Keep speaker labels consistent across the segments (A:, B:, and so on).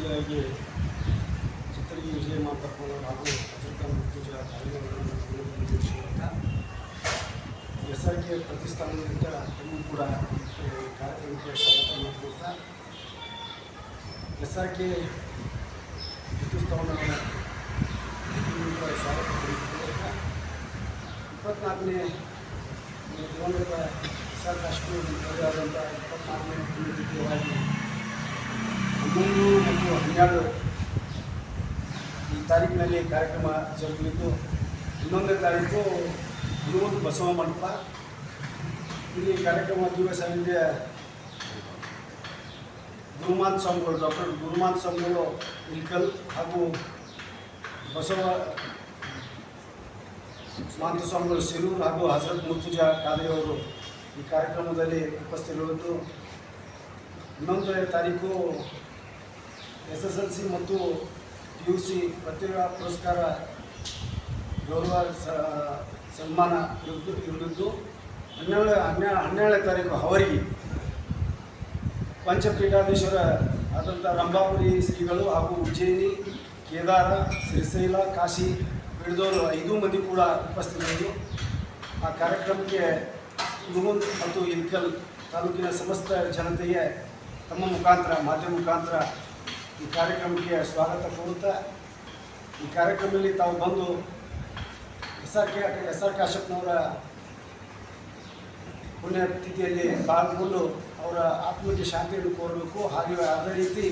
A: ಅತಿಥಿಯಾಗಿ ಚಿತ್ರಗಿ ವಿಜಯ ಮಾತಪ್ಪನವರು ಹಾಗೂ ಅಜಂತಾ ಮುರ್ತುಜಾ ಕಾರ್ಯಕ್ರಮವನ್ನು ನಿರ್ವಹಿಸುವಂಥ SRK ಪ್ರತಿಷ್ಠಾನದಿಂದ ತಮ್ಮೂ ಕೂಡ ಕಾರ್ಯಕ್ರಮಕ್ಕೆ ಸ್ವಾಗತ ಮಾಡ್ಕೊಳ್ತಾ SRK ಪ್ರತಿಷ್ಠಾನದ ಸ್ವಾಗತ ಪಡೆದುಕೊಳ್ಳುತ್ತಾ 24ನೇ ದಿವಂಗತ SR ಕಾಶ್ಮೀರ ಆದಂಥ 24ನೇ ಪುಣ್ಯತಿಥಿಯಾಗಿ 13 ಮತ್ತು 12 ಈ ತಾರೀಕಿನಲ್ಲಿ ಕಾರ್ಯಕ್ರಮ ಜರುಗಲಿದ್ದು 11ನೇ ತಾರೀಕು ಗುರುವಂತ ಬಸವ ಮಂಟಪ ಇಲ್ಲಿ ಕಾರ್ಯಕ್ರಮ ದಿವಸ ಇದೆ. ಗುರುಮಾನ್ ಸ್ವಾಮಿಗಳು ಡಾಕ್ಟರ್ ಗುರುಮಾನ್ ಸ್ವಾಮಿಗಳು ಇಲ್ಕಲ್ ಹಾಗೂ ಬಸವ ಮಾಂತ ಸ್ವಾಮಿಗಳು ಸಿರೂರು ಹಾಗೂ ಹಜರತ್ ಮುರ್ತುಜಾ ಖಾದ್ರಿ ಅವರು ಈ ಕಾರ್ಯಕ್ರಮದಲ್ಲಿ ಉಪಸ್ಥಿತರಿರುವುದು. 11ನೇ ತಾರೀಕು SSLC ಮತ್ತು PUC ಪ್ರತಿಭಾ ಪುರಸ್ಕಾರ ಗೌರವ ಸನ್ಮಾನ ಇರುವುದು. 12ನೇ ತಾರೀಕು ಅವರಿಗೆ ಪಂಚಪೀಠಾಧೀಶ್ವರ ಆದಂಥ ರಂಭಾಪುರಿ ಶ್ರೀಗಳು ಹಾಗೂ ಉಜ್ಜಯಿನಿ, ಕೇದಾರ, ಶ್ರೀಶೈಲ, ಕಾಶಿ ಹಿಡಿದವರು 5 ಮಂದಿ ಕೂಡ ಉಪಸ್ಥಿತರಿದ್ದರು. ಆ ಕಾರ್ಯಕ್ರಮಕ್ಕೆ ಮುಗುಂದ್ ಮತ್ತು ಇಲ್ಕಲ್ ತಾಲೂಕಿನ ಸಮಸ್ತ ಜನತೆಗೆ ತಮ್ಮ ಮುಖಾಂತರ ಮಾಧ್ಯಮ ಮುಖಾಂತರ ಈ ಕಾರ್ಯಕ್ರಮಕ್ಕೆ ಸ್ವಾಗತ ಕೋರುತ್ತಾ ಈ ಕಾರ್ಯಕ್ರಮದಲ್ಲಿ ತಾವು ಬಂದು SR ಕಾಶ್ಯಪ್ನವರ ಪುಣ್ಯತಿಥಿಯಲ್ಲಿ ಪಾಲ್ಗೊಂಡು ಅವರ ಆತ್ಮಕ್ಕೆ ಶಾಂತಿಯನ್ನು ಕೋರಬೇಕು. ಹಾಗೆ ಅದೇ ರೀತಿ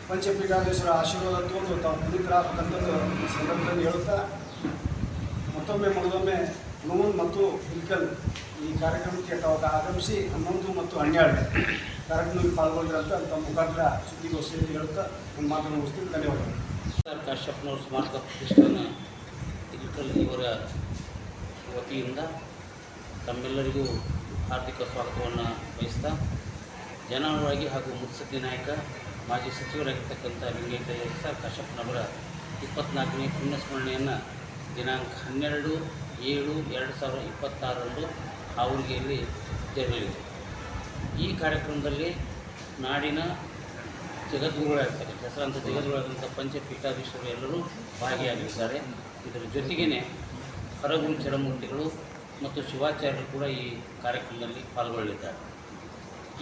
A: ಪಂಚಪೀಠಾಧೀಶ್ವರ ಆಶೀರ್ವಾದ ತೋರು ತಾವು ಪುನೀತರಾಗಬೇಕಂತಂದು ಈ ಸಂದರ್ಭದಲ್ಲಿ ಹೇಳುತ್ತಾ ಮತ್ತೊಮ್ಮೆ ಮುಗುಂದ್ ಮತ್ತು ಇಲ್ಕಲ್ ಈ ಕಾರ್ಯಕ್ರಮಕ್ಕೆ ತಾವು ಆಗಮಿಸಿ 11 ಮತ್ತು 12 ಕಾರ್ಯಕ್ರಮದಲ್ಲಿ ಪಾಲ್ಗೊಂಡಿರಂತ ತಮ್ಮ ಮುಖಾಂತರ ಸುದ್ದಿಗೋಷ್ಠಿಯಲ್ಲಿ ಹೇಳುತ್ತಾ ನಮ್ಮ ಮಾತನ್ನು ಮುಗಿಸ್ತೀನಿ. ಧನ್ಯವಾದಗಳು.
B: SR ಕಾಶ್ಯಪ್ನವ್ರ ಸ್ಮಾರಕ ಪ್ರತಿಷ್ಠಾನ ಇಲ್ಕಲ್ ಇವರ ವತಿಯಿಂದ ತಮ್ಮೆಲ್ಲರಿಗೂ ಹಾರ್ದಿಕ ಸ್ವಾಗತವನ್ನು ಬಯಸ್ತಾ, ಜನಾನುರಾಗಿ ಹಾಗೂ ಮುತ್ಸದ್ದಿ ನಾಯಕ ಮಾಜಿ ಸಚಿವರಾಗಿರ್ತಕ್ಕಂಥ ಲಿಂಗೈಕ್ಯ SR ಕಾಶ್ಯಪ್ನವರ 24ನೇ ಪುಣ್ಯಸ್ಮರಣೆಯನ್ನು ದಿನಾಂಕ 12/7/2026 ಹಾವೇರಿಯಲ್ಲಿ ಜರಗಲಿದೆ. ಈ ಕಾರ್ಯಕ್ರಮದಲ್ಲಿ ನಾಡಿನ ಜಗದ್ಗುರುಗಳಾಗಿರ್ತಕ್ಕಂಥ ಹೆಸರಾಂತ ಜಗದ್ಗುರುಗಳಾದಂಥ ಪಂಚಪೀಠಾಧೀಶ್ವರರು ಎಲ್ಲರೂ ಭಾಗಿಯಾಗಲಿದ್ದಾರೆ. ಇದರ ಜೊತೆಗೇ ಹರಗುರು ಚರಮೂರ್ತಿಗಳು ಮತ್ತು ಶಿವಾಚಾರ್ಯರು ಕೂಡ ಈ ಕಾರ್ಯಕ್ರಮದಲ್ಲಿ ಪಾಲ್ಗೊಳ್ಳಲಿದ್ದಾರೆ.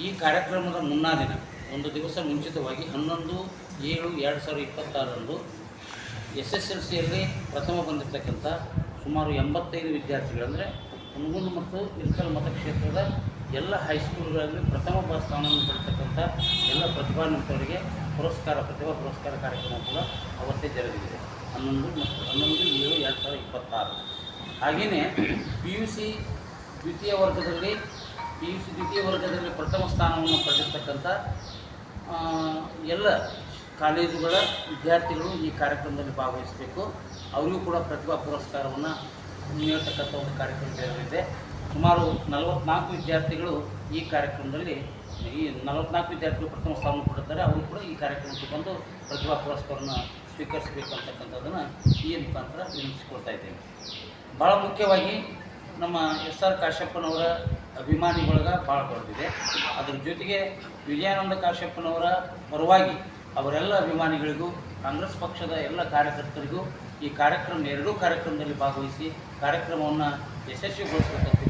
B: ಈ ಕಾರ್ಯಕ್ರಮದ ಮುನ್ನಾ ದಿನ ಒಂದು ದಿವಸ ಮುಂಚಿತವಾಗಿ 11/7/2026 SSLCಯಲ್ಲಿ ಪ್ರಥಮ ಬಂದಿರತಕ್ಕಂಥ ಸುಮಾರು 85 ವಿದ್ಯಾರ್ಥಿಗಳು, ಅಂದರೆ ಮುಗುಂದ್ ಮತ್ತು ಇಲ್ಕಲ್ ಮತಕ್ಷೇತ್ರದ ಎಲ್ಲ ಹೈಸ್ಕೂಲ್ಗಳಲ್ಲಿ ಪ್ರಥಮ ಸ್ಥಾನವನ್ನು ಪಡೆತಕ್ಕಂಥ ಎಲ್ಲ ಪ್ರತಿಭಾನ್ವಿತರಿಗೆ ಪ್ರತಿಭಾ ಪುರಸ್ಕಾರ ಕಾರ್ಯಕ್ರಮ ಕೂಡ ಅವತ್ತೇ ಜರುಗಲಿದೆ 11/7/2026. ಹಾಗೆಯೇ PUC ದ್ವಿತೀಯ ವರ್ಗದಲ್ಲಿ ಪ್ರಥಮ ಸ್ಥಾನವನ್ನು ಪಡೆದಿರ್ತಕ್ಕಂಥ ಎಲ್ಲ ಕಾಲೇಜುಗಳ ವಿದ್ಯಾರ್ಥಿಗಳು ಈ ಕಾರ್ಯಕ್ರಮದಲ್ಲಿ ಭಾಗವಹಿಸಬೇಕು. ಅವರಿಗೂ ಕೂಡ ಪ್ರತಿಭಾ ಪುರಸ್ಕಾರವನ್ನು ನೀಡತಕ್ಕಂಥ ಒಂದು ಕಾರ್ಯಕ್ರಮ ಜರುಗಲಿದೆ. ಸುಮಾರು 44 ವಿದ್ಯಾರ್ಥಿಗಳು ಈ ಕಾರ್ಯಕ್ರಮದಲ್ಲಿ ವಿದ್ಯಾರ್ಥಿಗಳು ಪ್ರಥಮ ಸ್ಥಾನ ಪಡೆದಿದ್ದಾರೆ. ಅವರು ಕೂಡ ಈ ಕಾರ್ಯಕ್ರಮಕ್ಕೆ ಬಂದು ಪ್ರತಿಭಾ ಪುರಸ್ಕಾರವನ್ನು ಸ್ವೀಕರಿಸಬೇಕಂತಕ್ಕಂಥದ್ದನ್ನು ಈ ಮುಖಾಂತರ ವಿನಂತಿಸಿಕೊಳ್ತಾ ಇದ್ದೇನೆ. ಭಾಳ ಮುಖ್ಯವಾಗಿ ನಮ್ಮ SR ಕಾಶ್ಯಪ್ಪನವರ ಅಭಿಮಾನಿ ಬಳಗ ಭಾಳ ದೊಡ್ಡದಿದೆ. ಅದರ ಜೊತೆಗೆ ವಿಜಯಾನಂದ ಕಾಶ್ಯಪ್ಪನವರ ಪರವಾಗಿ ಅವರೆಲ್ಲ ಅಭಿಮಾನಿಗಳಿಗೂ ಕಾಂಗ್ರೆಸ್ ಪಕ್ಷದ ಎಲ್ಲ ಕಾರ್ಯಕರ್ತರಿಗೂ ಈ ಕಾರ್ಯಕ್ರಮ 2 ಕಾರ್ಯಕ್ರಮದಲ್ಲಿ ಭಾಗವಹಿಸಿ ಕಾರ್ಯಕ್ರಮವನ್ನು ಯಶಸ್ವಿಗೊಳಿಸಬೇಕಂತ